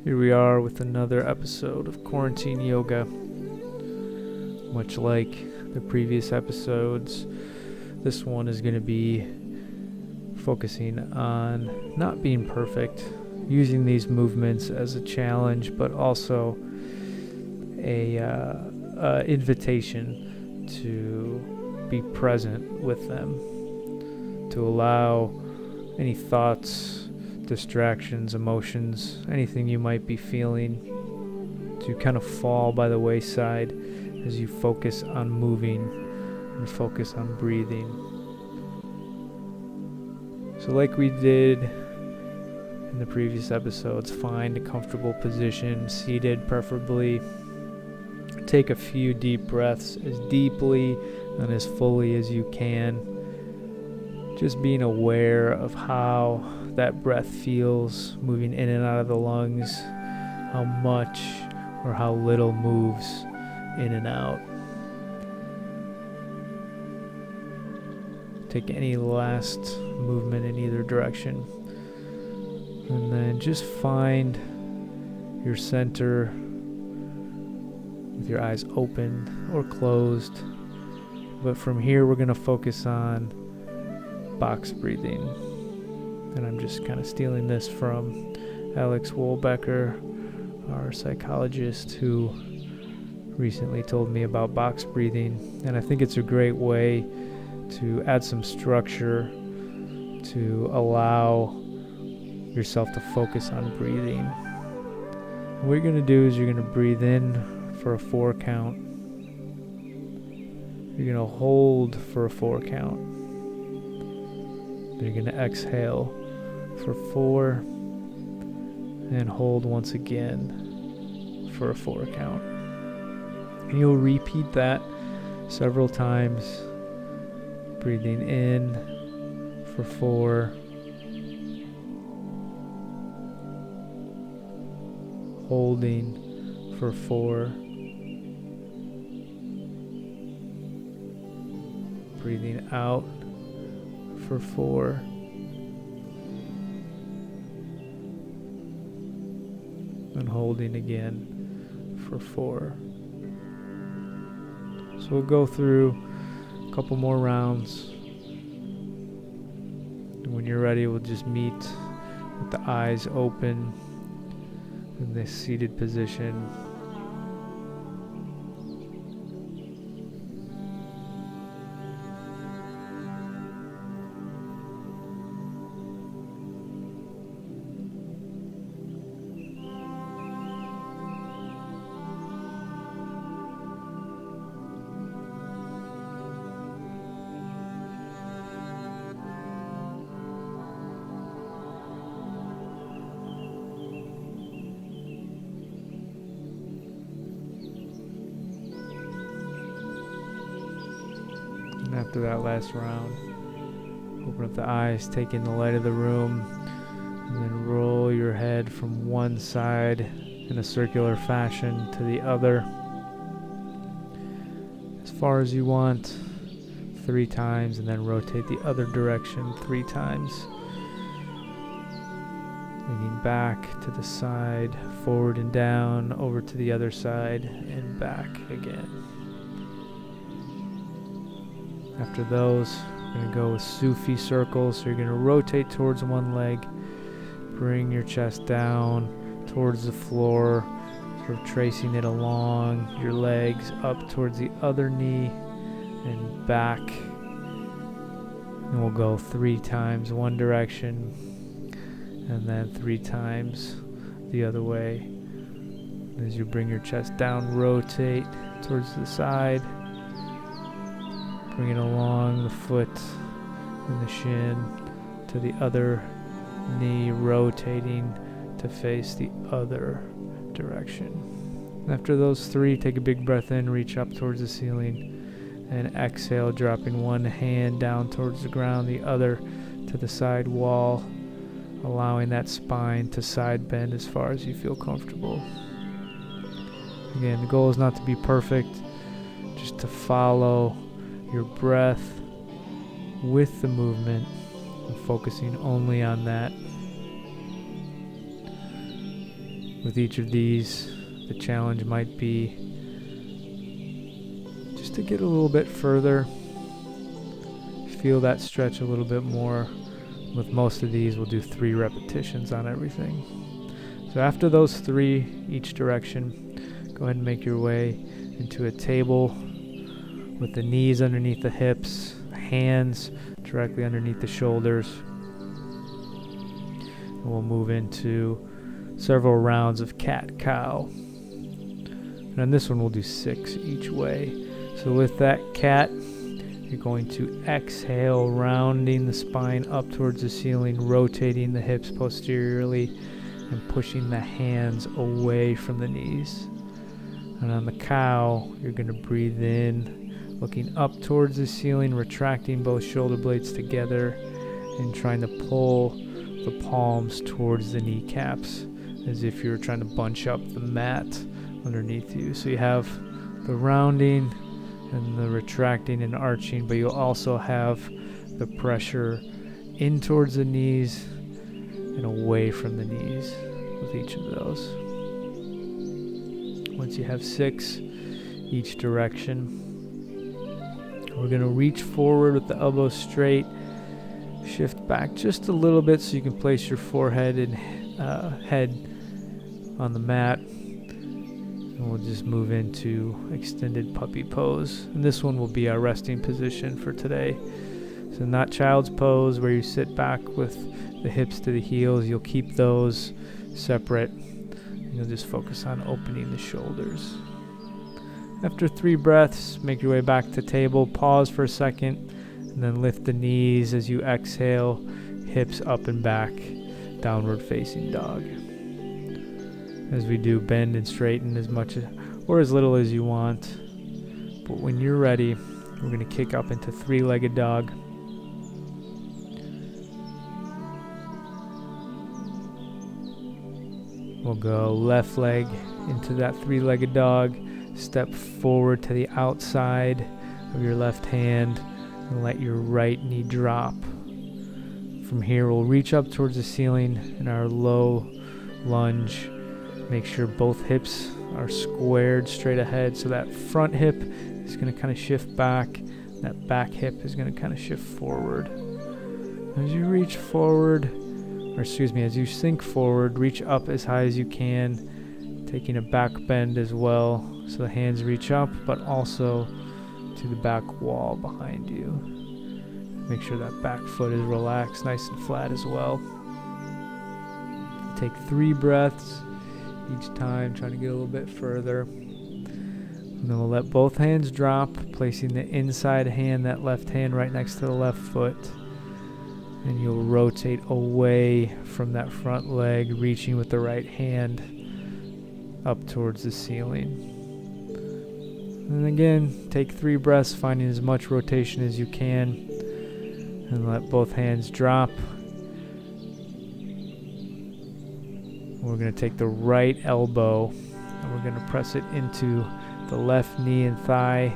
Here we are with another episode of Quarantine Yoga. Much like the previous episodes, this one is going to be focusing on not being perfect, using these movements as a challenge, but also a invitation to be present with them, to allow any thoughts, distractions, emotions, anything you might be feeling to kind of fall by the wayside as you focus on moving and focus on breathing. So like we did in the previous episodes, find a comfortable position, seated preferably. Take a few deep breaths as deeply and as fully as you can. Just being aware of how that breath feels moving in and out of the lungs, how much or how little moves in and out. Take any last movement in either direction. And then just find your center with your eyes open or closed. But from here we're going to focus on box breathing. And I'm just kind of stealing this from Alex Wolbecker, our psychologist, who recently told me about box breathing. And I think it's a great way to add some structure to allow yourself to focus on breathing. And what you're going to do is you're going to breathe in for a 4 count. You're going to hold for a 4 count. Then you're going to exhale for 4 and hold once again for a 4 count. And you'll repeat that several times, breathing in for 4, holding for 4, breathing out for 4, and holding again for 4. So we'll go through a couple more rounds. And when you're ready, we'll just meet with the eyes open in this seated position. And after that last round, open up the eyes, take in the light of the room, and then roll your head from one side in a circular fashion to the other as far as you want, 3 times, and then rotate the other direction 3 times. Leaning back to the side, forward and down, over to the other side, and back again. After those, we're going to go with Sufi circles. So you're going to rotate towards one leg, bring your chest down towards the floor, sort of tracing it along your legs, up towards the other knee, and back. And we'll go 3 times one direction, and then 3 times the other way. As you bring your chest down, rotate towards the side. Bring it along the foot and the shin to the other knee, rotating to face the other direction. After those 3, take a big breath in, reach up towards the ceiling, and exhale, dropping one hand down towards the ground, the other to the side wall, allowing that spine to side bend as far as you feel comfortable. Again, the goal is not to be perfect, just to follow your breath with the movement and focusing only on that. With each of these, the challenge might be just to get a little bit further, feel that stretch a little bit more. With most of these, we'll do 3 repetitions on everything. So after those 3 each direction, go ahead and make your way into a table with the knees underneath the hips, hands directly underneath the shoulders. And we'll move into several rounds of cat-cow. And on this one, we'll do 6 each way. So with that cat, you're going to exhale, rounding the spine up towards the ceiling, rotating the hips posteriorly, and pushing the hands away from the knees. And on the cow, you're going to breathe in, looking up towards the ceiling, retracting both shoulder blades together, and trying to pull the palms towards the kneecaps, as if you're trying to bunch up the mat underneath you. So you have the rounding and the retracting and arching, but you'll also have the pressure in towards the knees and away from the knees with each of those. Once you have 6 each direction, we're going to reach forward with the elbows straight, shift back just a little bit so you can place your forehead and head on the mat. And we'll just move into extended puppy pose. And this one will be our resting position for today. So not child's pose where you sit back with the hips to the heels. You'll keep those separate. And you'll just focus on opening the shoulders. After 3 breaths, make your way back to table. Pause for a second. And then lift the knees as you exhale. Hips up and back. Downward facing dog. As we do, bend and straighten as much or as little as you want. But when you're ready, we're going to kick up into 3-legged dog. We'll go left leg into that 3-legged dog. Step forward to the outside of your left hand and let your right knee drop. From here, we'll reach up towards the ceiling in our low lunge. Make sure both hips are squared straight ahead. So that front hip is going to kind of shift back. That back hip is going to kind of shift forward. As you reach forward, as you sink forward, reach up as high as you can, taking a back bend as well. So the hands reach up, but also to the back wall behind you. Make sure that back foot is relaxed, nice and flat as well. Take 3 breaths each time, trying to get a little bit further. And then we'll let both hands drop, placing the inside hand, that left hand, right next to the left foot. And you'll rotate away from that front leg, reaching with the right hand up towards the ceiling. And again, take 3 breaths, finding as much rotation as you can. And let both hands drop. We're going to take the right elbow and we're going to press it into the left knee and thigh,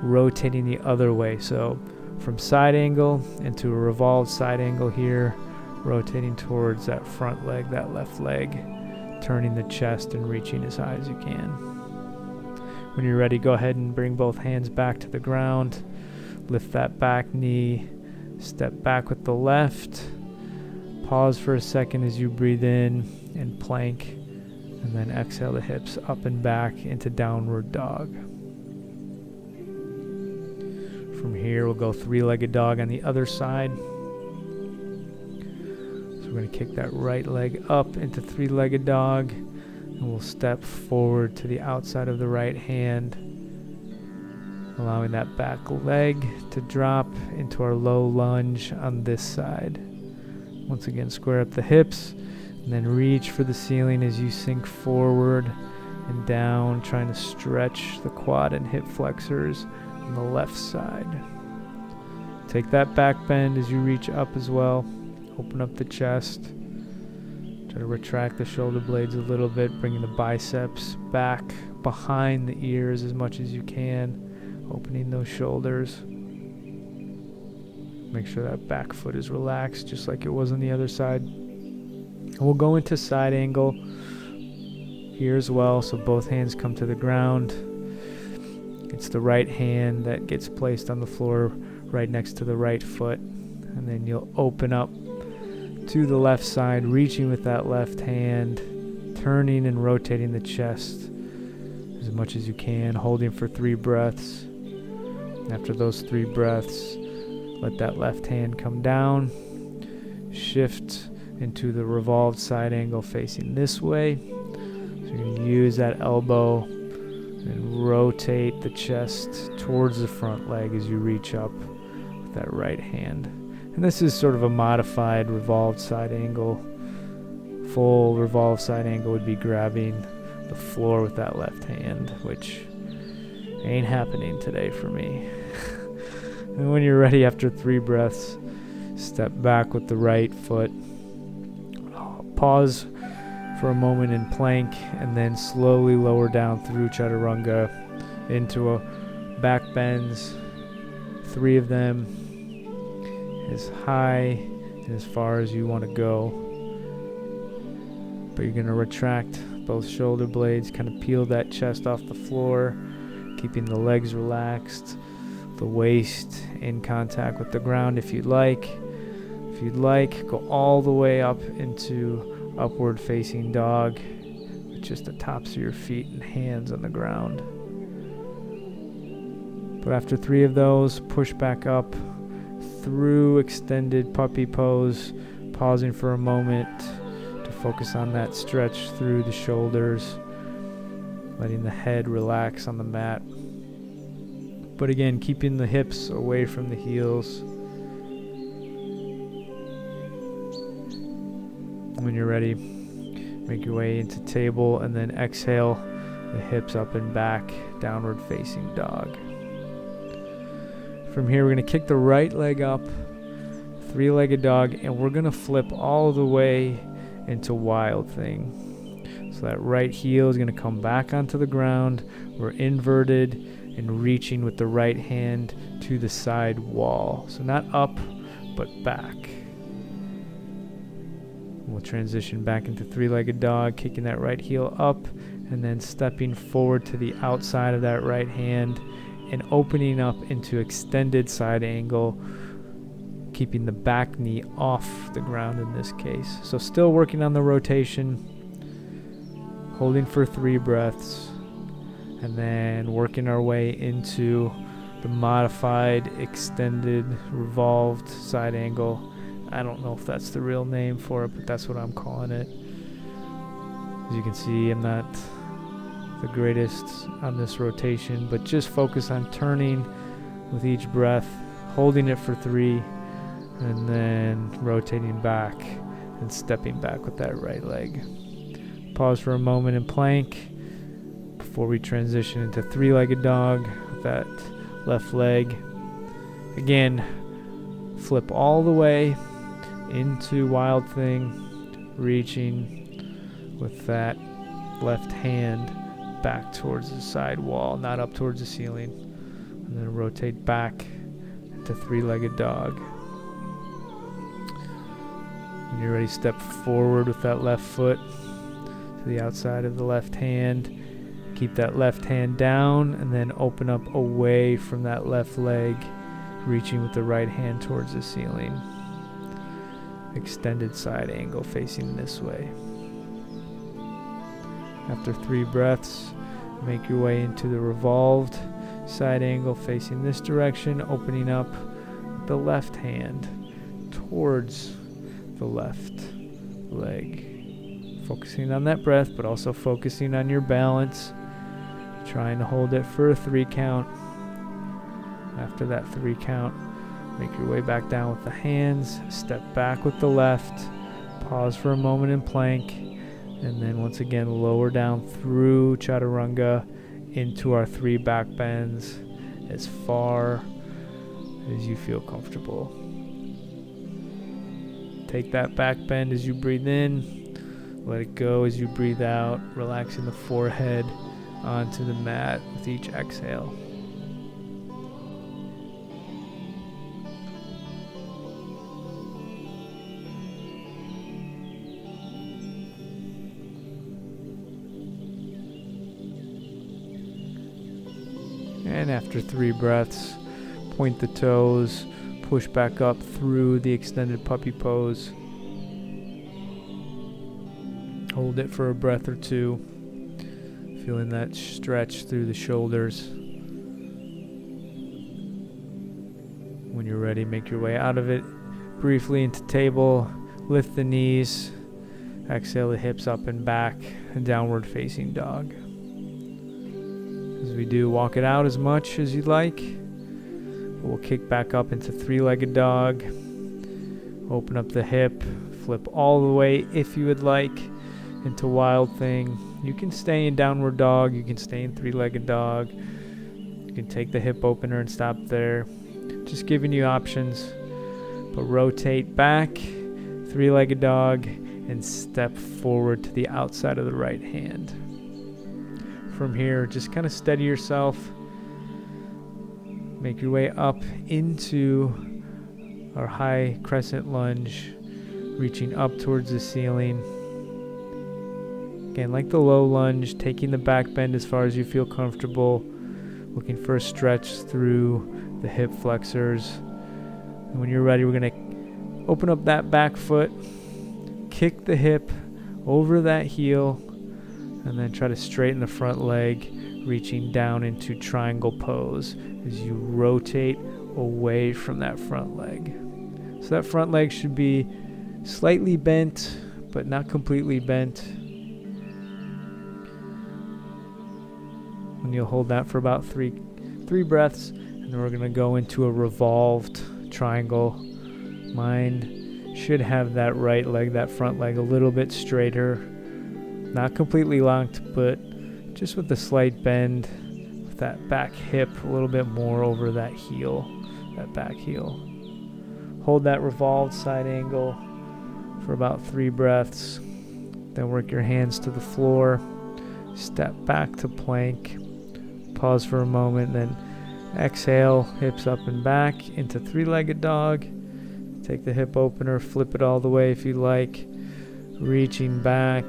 rotating the other way. So from side angle into a revolved side angle here, rotating towards that front leg, that left leg, turning the chest and reaching as high as you can. When you're ready, go ahead and bring both hands back to the ground. Lift that back knee, step back with the left. Pause for a second as you breathe in and plank, and then exhale the hips up and back into downward dog. From here, we'll go 3-legged dog on the other side. So we're going to kick that right leg up into 3-legged dog, and we'll step forward to the outside of the right hand, allowing that back leg to drop into our low lunge on this side. Once again, square up the hips, and then reach for the ceiling as you sink forward and down, trying to stretch the quad and hip flexors on the left side. Take that back bend as you reach up as well. Open up the chest. Try to retract the shoulder blades a little bit, bringing the biceps back behind the ears as much as you can, opening those shoulders. Make sure that back foot is relaxed just like it was on the other side. And we'll go into side angle. here as well. So both hands come to the ground. It's the right hand that gets placed on the floor right next to the right foot. And then you'll open up to the left side, reaching with that left hand, turning and rotating the chest as much as you can, holding for 3 breaths. After those 3 breaths, let that left hand come down, shift into the revolved side angle facing this way. So you're going to use that elbow and rotate the chest towards the front leg as you reach up with that right hand. And this is sort of a modified revolved side angle. Full revolved side angle would be grabbing the floor with that left hand, which ain't happening today for me. And when you're ready, after 3 breaths, step back with the right foot. Pause for a moment in plank, and then slowly lower down through chaturanga into a back bends. 3 of them, as high and as far as you want to go. But you're going to retract both shoulder blades, kind of peel that chest off the floor, keeping the legs relaxed, the waist in contact with the ground if you'd like. If you'd like, go all the way up into upward facing dog with just the tops of your feet and hands on the ground. But after 3 of those, push back up through extended puppy pose, pausing for a moment to focus on that stretch through the shoulders, letting the head relax on the mat. But again, keeping the hips away from the heels. When you're ready, make your way into table and then exhale the hips up and back, downward facing dog. From here, we're going to kick the right leg up, 3-legged dog, and we're going to flip all the way into wild thing. So that right heel is going to come back onto the ground. We're inverted and reaching with the right hand to the side wall. So not up, but back. We'll transition back into 3-legged dog, kicking that right heel up and then stepping forward to the outside of that right hand and opening up into extended side angle, keeping the back knee off the ground in this case. So still working on the rotation, holding for 3 breaths, and then working our way into the modified extended revolved side angle. I don't know if that's the real name for it, but that's what I'm calling it. As you can see, I'm not the greatest on this rotation, but just focus on turning with each breath, holding it for 3, and then rotating back and stepping back with that right leg. Pause for a moment in plank before we transition into 3-legged dog with that left leg. Again, flip all the way into wild thing, reaching with that left hand back towards the side wall, not up towards the ceiling, and then rotate back to 3-legged dog. When you're ready, step forward with that left foot to the outside of the left hand. Keep that left hand down and then open up away from that left leg, reaching with the right hand towards the ceiling. Extended side angle facing this way. After 3 breaths, make your way into the revolved side angle facing this direction, opening up the left hand towards the left leg. Focusing on that breath, but also focusing on your balance. Trying to hold it for a 3 count. After that 3 count, make your way back down with the hands, step back with the left, pause for a moment in plank, and then once again lower down through chaturanga into our 3 back bends as far as you feel comfortable. Take that back bend as you breathe in, let it go as you breathe out, relaxing the forehead onto the mat with each exhale. And after 3 breaths, point the toes, push back up through the extended puppy pose. Hold it for a breath or 2, feeling that stretch through the shoulders. When you're ready, make your way out of it briefly into table, lift the knees, exhale the hips up and back, downward facing dog. As we do, walk it out as much as you'd like. We'll kick back up into 3-legged dog, open up the hip, flip all the way if you would like into wild thing. You can stay in downward dog, you can stay in 3-legged dog, you can take the hip opener and stop there. Just giving you options, but rotate back, 3-legged dog, and step forward to the outside of the right hand. From here, just kind of steady yourself. Make your way up into our high crescent lunge, reaching up towards the ceiling. Again, like the low lunge, taking the back bend as far as you feel comfortable, looking for a stretch through the hip flexors. And when you're ready, we're going to open up that back foot, kick the hip over that heel, and then try to straighten the front leg, reaching down into triangle pose as you rotate away from that front leg. So that front leg should be slightly bent, but not completely bent. And you'll hold that for about three breaths, and then we're going to go into a revolved triangle. Mind should have that right leg, that front leg, a little bit straighter. Not completely locked, but just with a slight bend, with that back hip a little bit more over that heel, that back heel. Hold that revolved side angle for about 3 breaths. Then work your hands to the floor. Step back to plank. Pause for a moment, then exhale, hips up and back into 3-legged dog. Take the hip opener, flip it all the way if you like. Reaching back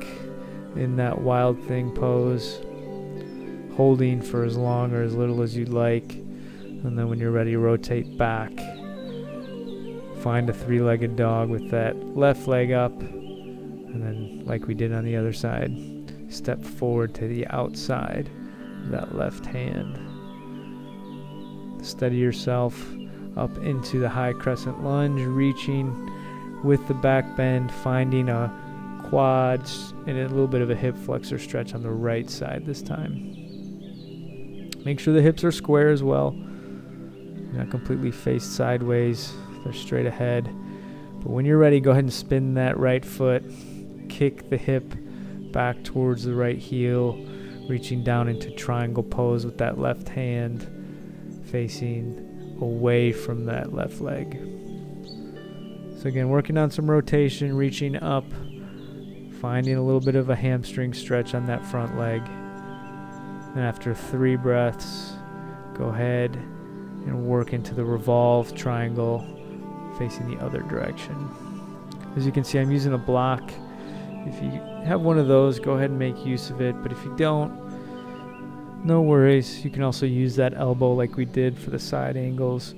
in that wild thing pose, holding for as long or as little as you'd like, and then when you're ready, rotate back. Find a 3-legged dog with that left leg up, and then like we did on the other side, step forward to the outside of that left hand. Steady yourself up into the high crescent lunge, reaching with the back bend, finding a quads and a little bit of a hip flexor stretch on the right side this time. Make sure the hips are square as well. You're not completely faced sideways. They're straight ahead. But when you're ready, go ahead and spin that right foot. Kick the hip back towards the right heel, reaching down into triangle pose with that left hand facing away from that left leg. So again, working on some rotation, reaching up, finding a little bit of a hamstring stretch on that front leg. And after 3 breaths, go ahead and work into the revolved triangle facing the other direction. As you can see, I'm using a block. If you have one of those, go ahead and make use of it. But if you don't, no worries. You can also use that elbow like we did for the side angles,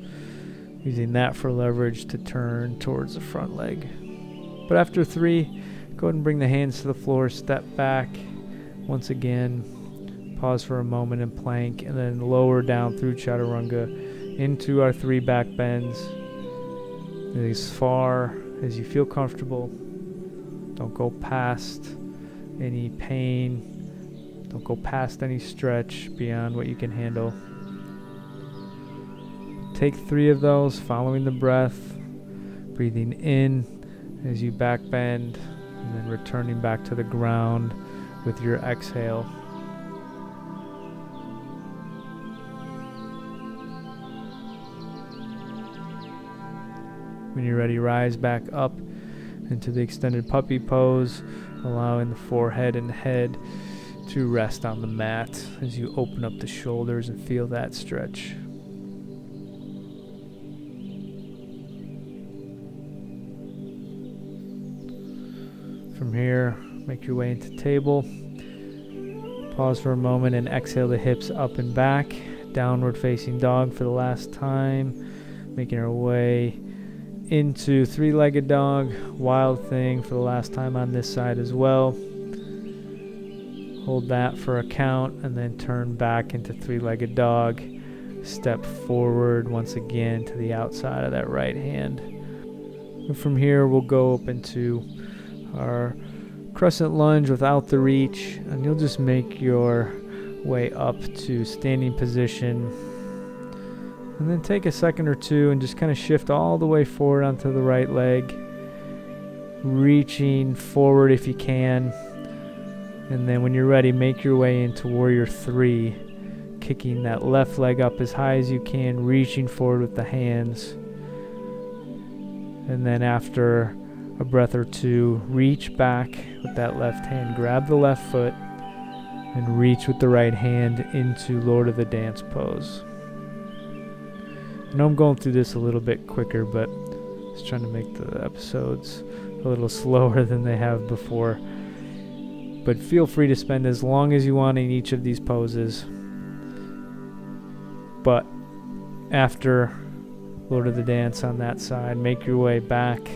using that for leverage to turn towards the front leg. But after 3, go ahead and bring the hands to the floor, step back once again, pause for a moment and plank, and then lower down through chaturanga into our 3 back bends. As far as you feel comfortable. Don't go past any pain. Don't go past any stretch beyond what you can handle. Take 3 of those, following the breath, breathing in as you back bend, and then returning back to the ground with your exhale. When you're ready, rise back up into the extended puppy pose, allowing the forehead and head to rest on the mat as you open up the shoulders and feel that stretch. From here, make your way into table. Pause for a moment and exhale the hips up and back, downward facing dog for the last time. Making our way into three-legged dog, wild thing for the last time on this side as well. Hold that for a count and then turn back into three-legged dog. Step forward once again to the outside of that right hand. And from here we'll go up into our crescent lunge without the reach, and you'll just make your way up to standing position. And then take a second or two and just kind of shift all the way forward onto the right leg, reaching forward if you can. And then when you're ready, make your way into Warrior 3, kicking that left leg up as high as you can, reaching forward with the hands. And then after a breath or two, reach back with that left hand, grab the left foot, and reach with the right hand into Lord of the Dance pose. I know I'm going through this a little bit quicker, but just trying to make the episodes a little slower than they have before. But feel free to spend as long as you want in each of these poses. But after Lord of the Dance on that side, make your way back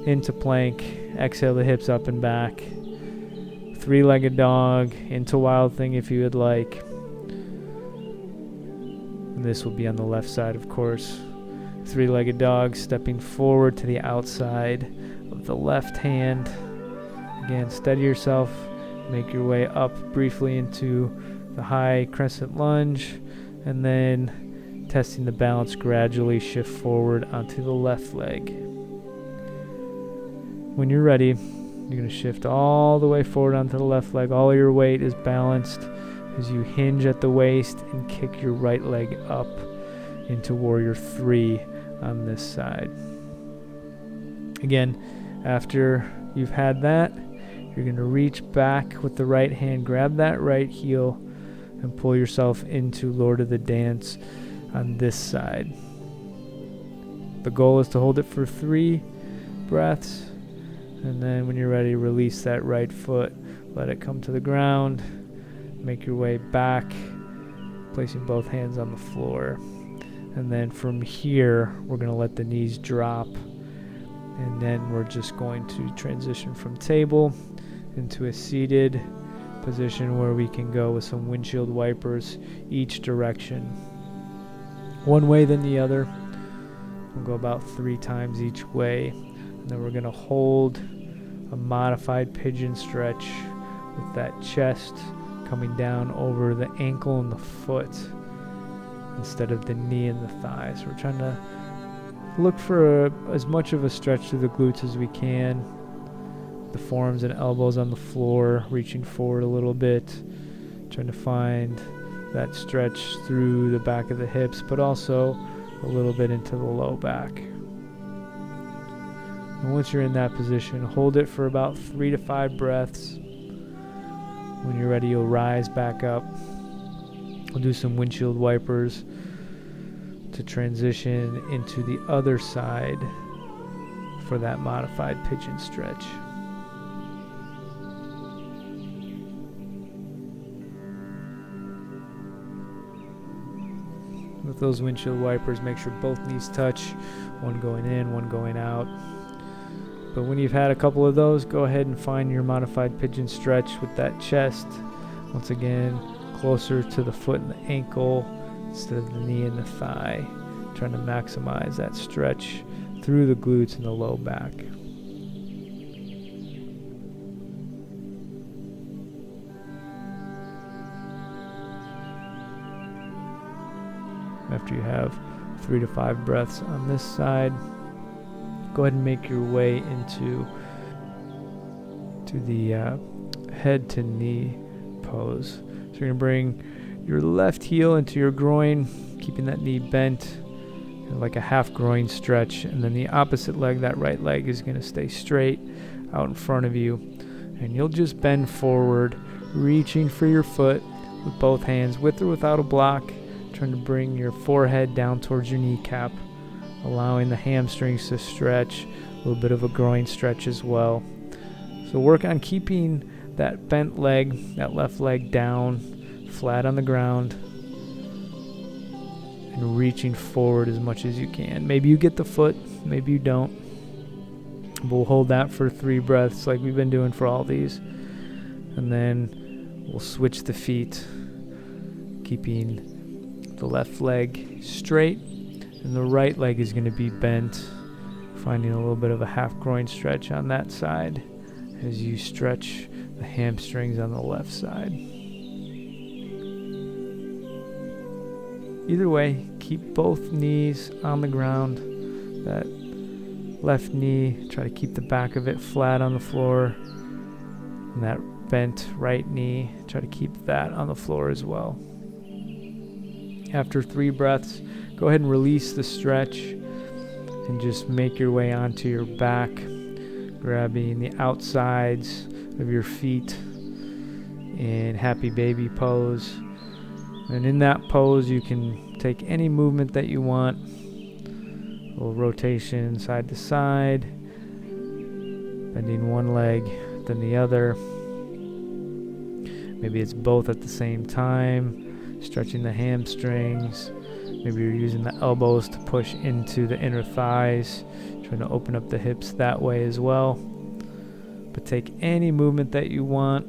into plank. Exhale the hips up and back. Three-legged dog into wild thing if you would like. And this will be on the left side, of course. Three-legged dog, stepping forward to the outside of the left hand. Again, steady yourself. Make your way up briefly into the high crescent lunge, and then testing the balance, gradually shift forward onto the left leg. When you're ready, you're going to shift all the way forward onto the left leg. All your weight is balanced as you hinge at the waist and kick your right leg up into Warrior 3 on this side. Again, after you've had that, you're going to reach back with the right hand, grab that right heel, and pull yourself into Lord of the Dance on this side. The goal is to hold it for 3 breaths, and then when you're ready, release that right foot, let it come to the ground, make your way back, placing both hands on the floor. And then from here, we're going to let the knees drop, and then we're just going to transition from table into a seated position where we can go with some windshield wipers each direction. One way then the other. We'll go about 3 times each way. And then we're going to hold a modified pigeon stretch with that chest coming down over the ankle and the foot instead of the knee and the thigh. So we're trying to look for as much of a stretch to the glutes as we can. The forearms and elbows on the floor, reaching forward a little bit, trying to find that stretch through the back of the hips, but also a little bit into the low back. And once you're in that position, hold it for about 3 to 5 breaths. When you're ready, you'll rise back up. We'll do some windshield wipers to transition into the other side for that modified pigeon stretch. With those windshield wipers, make sure both knees touch, one going in, one going out. But when you've had a couple of those, go ahead and find your modified pigeon stretch with that chest. Once again, closer to the foot and the ankle instead of the knee and the thigh. Trying to maximize that stretch through the glutes and the low back. After you have 3 to 5 breaths on this side, go ahead and make your way into the head to knee pose. So you're going to bring your left heel into your groin, keeping that knee bent, like a half groin stretch, and then the opposite leg, that right leg, is going to stay straight out in front of you, and you'll just bend forward, reaching for your foot with both hands, with or without a block, trying to bring your forehead down towards your kneecap, allowing the hamstrings to stretch, a little bit of a groin stretch as well. So work on keeping that bent leg, that left leg down, flat on the ground. and reaching forward as much as you can. Maybe you get the foot, maybe you don't. We'll hold that for 3 breaths like we've been doing for all these. And then we'll switch the feet, keeping the left leg straight, and the right leg is going to be bent, finding a little bit of a half groin stretch on that side as you stretch the hamstrings on the left side. Either way, keep both knees on the ground. That left knee, try to keep the back of it flat on the floor. And that bent right knee, try to keep that on the floor as well. After 3 breaths, go ahead and release the stretch and just make your way onto your back, grabbing the outsides of your feet in happy baby pose. And in that pose, you can take any movement that you want. A little rotation side to side, bending one leg, then the other. Maybe it's both at the same time, stretching the hamstrings. Maybe you're using the elbows to push into the inner thighs, trying to open up the hips that way as well. But take any movement that you want.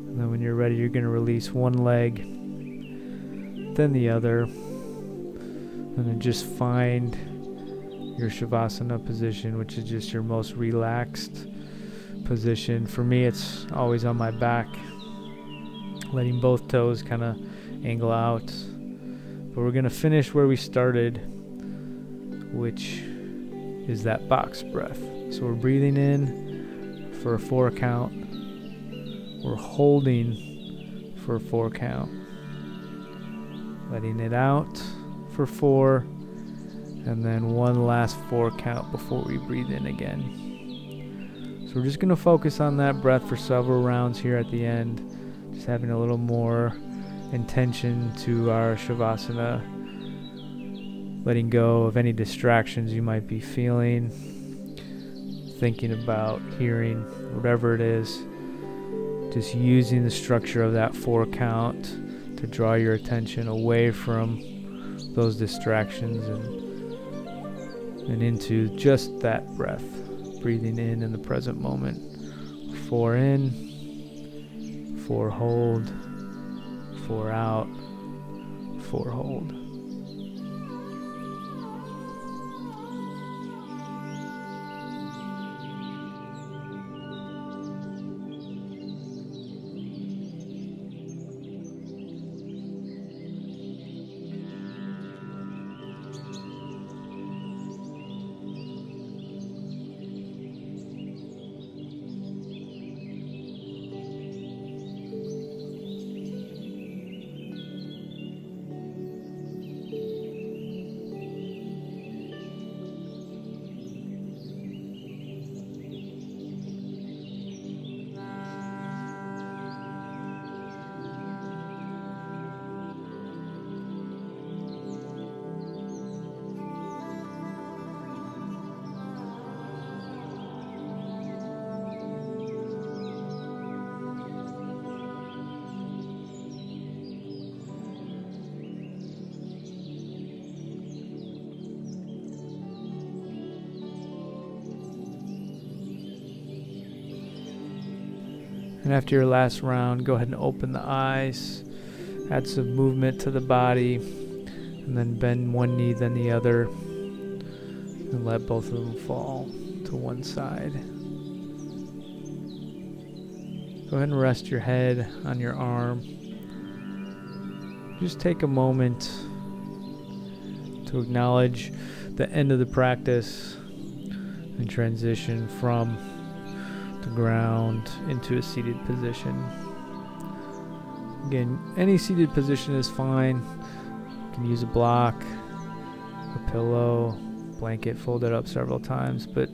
And then when you're ready, you're going to release one leg, then the other. And then just find your Shavasana position, which is just your most relaxed position. For me, it's always on my back, letting both toes kind of angle out. But we're going to finish where we started, which is that box breath. So we're breathing in for a 4 count. We're holding for a 4 count. Letting it out for 4. And then one last 4 count before we breathe in again. So we're just going to focus on that breath for several rounds here at the end. Just having a little more intention to our Shavasana. Letting go of any distractions you might be feeling. Thinking about, hearing, whatever it is. Just using the structure of that 4 count to draw your attention away from those distractions and into just that breath. Breathing in the present moment. 4 in, 4 hold, 4 out, 4 hold. And after your last round, go ahead and open the eyes, add some movement to the body, and then bend one knee, then the other, and let both of them fall to one side. Go ahead and rest your head on your arm. Just take a moment to acknowledge the end of the practice and transition from the ground into a seated position. Again, any seated position is fine. You can use a block, a pillow, blanket, fold it up several times, but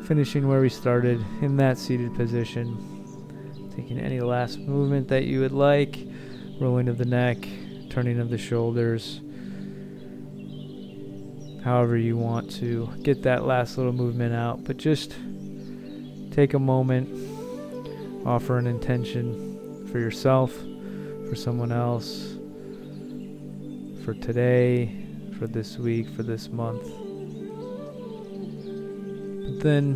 finishing where we started in that seated position, taking any last movement that you would like, rolling of the neck, turning of the shoulders, however you want to get that last little movement out, but just take a moment, offer an intention for yourself, for someone else, for today, for this week, for this month. But then,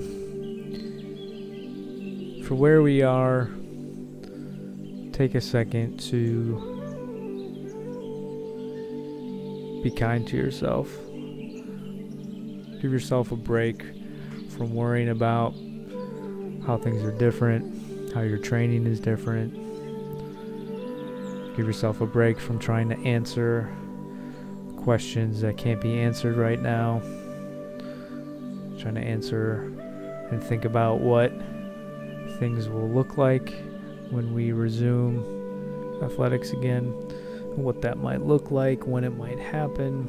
for where we are, take a second to be kind to yourself. Give yourself a break from worrying about how things are different, how your training is different. Give yourself a break from trying to answer questions that can't be answered right now. Trying to answer and think about what things will look like when we resume athletics again, what that might look like, when it might happen,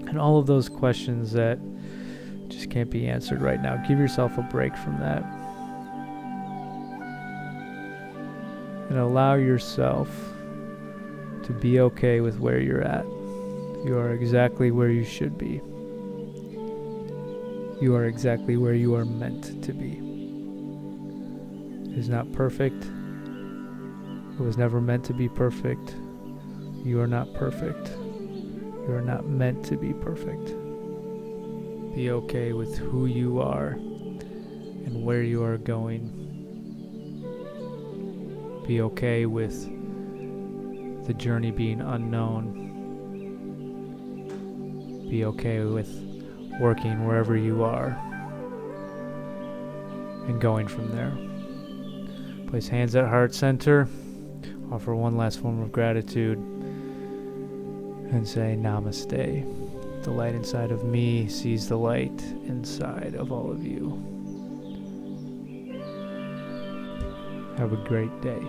and all of those questions that just can't be answered right now. Give yourself a break from that. And allow yourself to be okay with where you're at. You are exactly where you should be. You are exactly where you are meant to be. It is not perfect. It was never meant to be perfect. You are not perfect. You are not meant to be perfect. Be okay with who you are and where you are going. Be okay with the journey being unknown. Be okay with working wherever you are and going from there. Place hands at heart center. Offer one last form of gratitude and say namaste. The light inside of me sees the light inside of all of you. Have a great day.